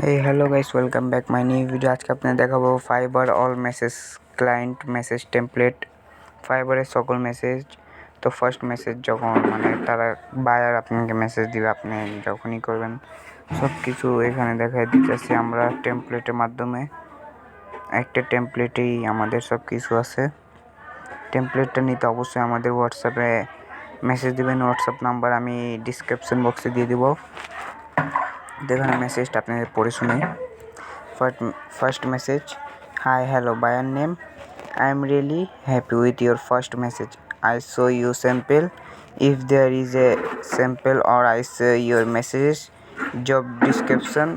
এই hello guys, welcome back my new video. আজকে আপনাদের দেখাবো fibre all message client message template, ফাইবারের সকল মেসেজ। তো ফার্স্ট মেসেজ যখন তারা বায়ার আপনাকে মেসেজ দিবে, আপনি যখনই করবেন সব কিছু এখানে দেখাই দিতেছি আমরা টেমপ্লেটের মাধ্যমে। একটা টেমপ্লেটেই আমাদের সব কিছু আছে। টেমপ্লেটটা নিতে অবশ্যই আমাদের হোয়াটসঅ্যাপে মেসেজ দিবেন। হোয়াটসঅ্যাপ নাম্বার আমি ডিসক্রিপশন বক্সে দিয়ে দিব। দেখুন মেসেজটা আপনাদের পড়ে শুনি। First message. Hi, hello, by your name. I am really happy with your first message. I saw you sample. If there is a sample or I see your messages, job description.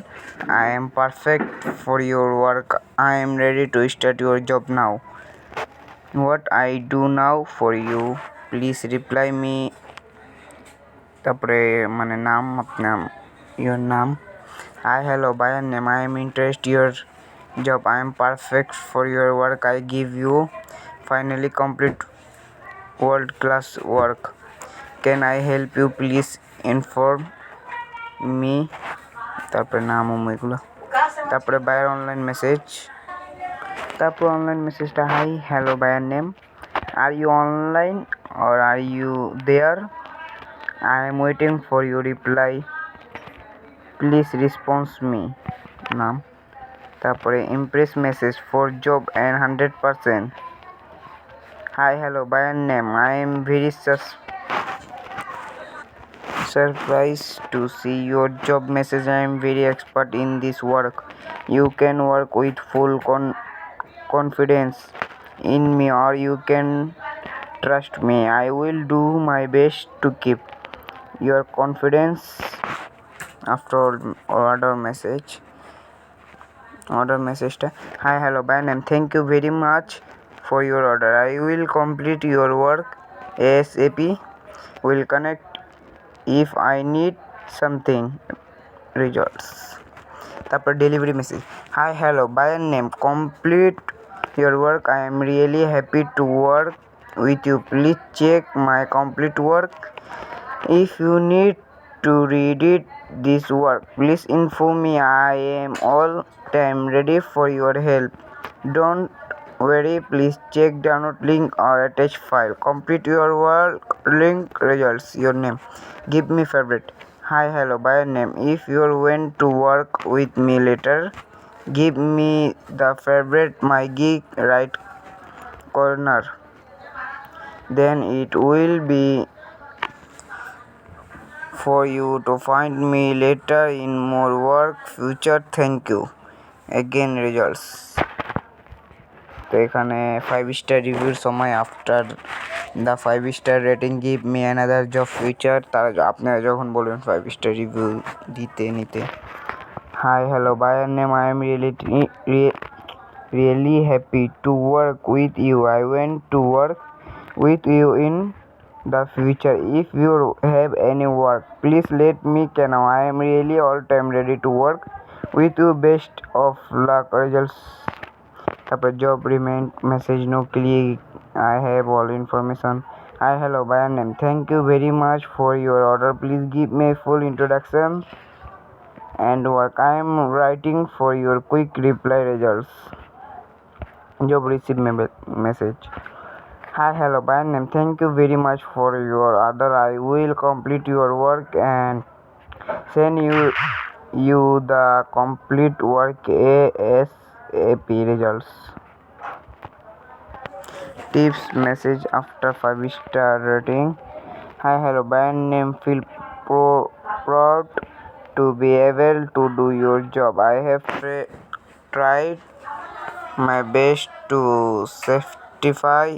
I am perfect for your work. I am ready to start your job now. What I do now for you? Please reply me. তারপরে নাম আপনার your নাম। Hi, hello, by your name. I am interested your job. I am perfect for your work. I give you finally complete world class work. Can I help you? Please inform me. তারপরে নাম এগুলো। তারপরে buyer online message. তারপর online মেসেজটা hi hello buyer name, are you online or are you there? I am waiting for your reply. Please respond me. নাম। তারপরে Impress message for job and 100%. Hi, hello, by your name. I am very surprised to see your job message. I am very expert in this work. You can work with full confidence in me, or you can trust me. I will do my best to keep your confidence. After order message. Hi, hello, by name. Thank you very much for your order. I will complete your work ASAP. Will connect if I need something. Results. তারপর delivery message. Hi, hello, by name. Complete your work. I am really happy to work with you. Please check my complete work. If you need to read it this work, please inform me. I am all time ready for your help. Don't worry, please check download link or attach file. Complete your work link results. Your name. Give me favorite. Hi, hello, by name. If you want to work with me later, give me the favorite my gig right corner. Then it will be for you to find me later in more work future. Thank you again. Results. তো এখানে 5 star রিভিউর সময় after the 5 star rating give me another job future, তারা আপনারা যখন বলবেন 5 star review নিতে। Hi hello buyer name, I am really happy to work with you. I want to work with you in the future. If you have any work, please let me know. I am really all time ready to work with you. Best of luck. Results. তারপর job remain message no click. I have all information. Hi, hello, by name. Thank you very much for your order. Please give me a full introduction and work. I am writing for your quick reply. Results. Job receive message. Hi, hello, by name. Thank you very much for your order. I will complete your work and send you the complete work ASAP. Results. Tips message after 5 star rating. Hi, hello, by name. Feel proud to be able to do your job. I have tried my best to certify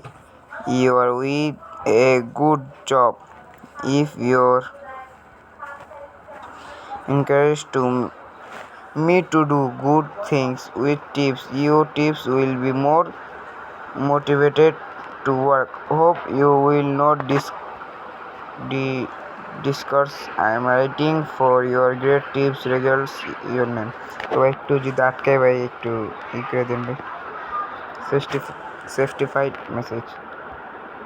you are with a good job. If you're encouraged to me to do good things with tips, your tips will be more motivated to work. Hope you will not discuss. I am writing for your great tips. Results. Your name. তো একটু যদি আটকায় ভাই একটু করে দেন ভাই। Certified message.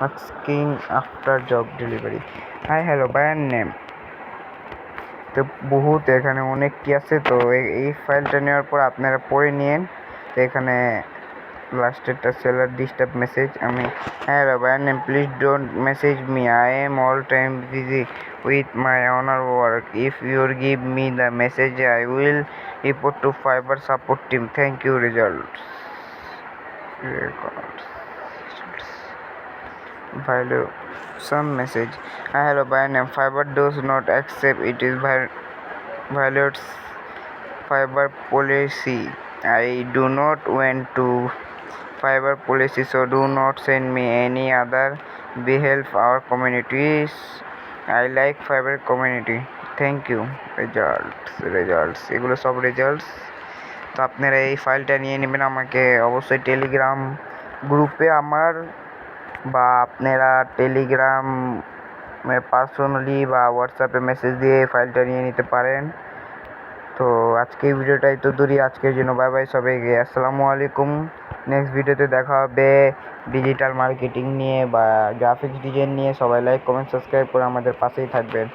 Asking after job delivery. Hi, hello, by name. তো বহুত এখানে অনেকটি আছে। তো এই ফাইলটা নেওয়ার পর আপনারা পড়ে নিন। তো এখানে লাস্টেরটা সেলার ডিস্টার্ব মেসেজ। আমি হ্যালো ভাই name please don't message me, I am all time busy with my honor work. If you give me the message, I will report to Fiverr support team. Thank you. Results. Records. Value. Some message. Hello, by name. Fiverr does not accept. It is violates Fiverr policy. I do not want to Fiverr policy, so do not send me any other. We help our communities. I like Fiverr community. Thank you. Results এগুলো সব results. তো আপনারা এই ফাইলটা নিয়ে নেবেন। আমাকে অবশ্যই টেলিগ্রাম গ্রুপে আমার বা আপনারা টেলিগ্রামে পার্সোনালি বা হোয়াটসঅ্যাপে মেসেজ দিয়ে এই ফাইলটা নিয়ে নিতে পারেন। তো আজকে এই ভিডিওটা এত দূরই। আজকের জন্য বাই বাই সবাইকে। আসসালামু আলাইকুম। নেক্সট ভিডিওতে দেখা হবে ডিজিটাল মার্কেটিং নিয়ে বা গ্রাফিক্স ডিজাইন নিয়ে। সবাই লাইক কমেন্ট সাবস্ক্রাইব করে আমাদের পাশেই থাকবেন।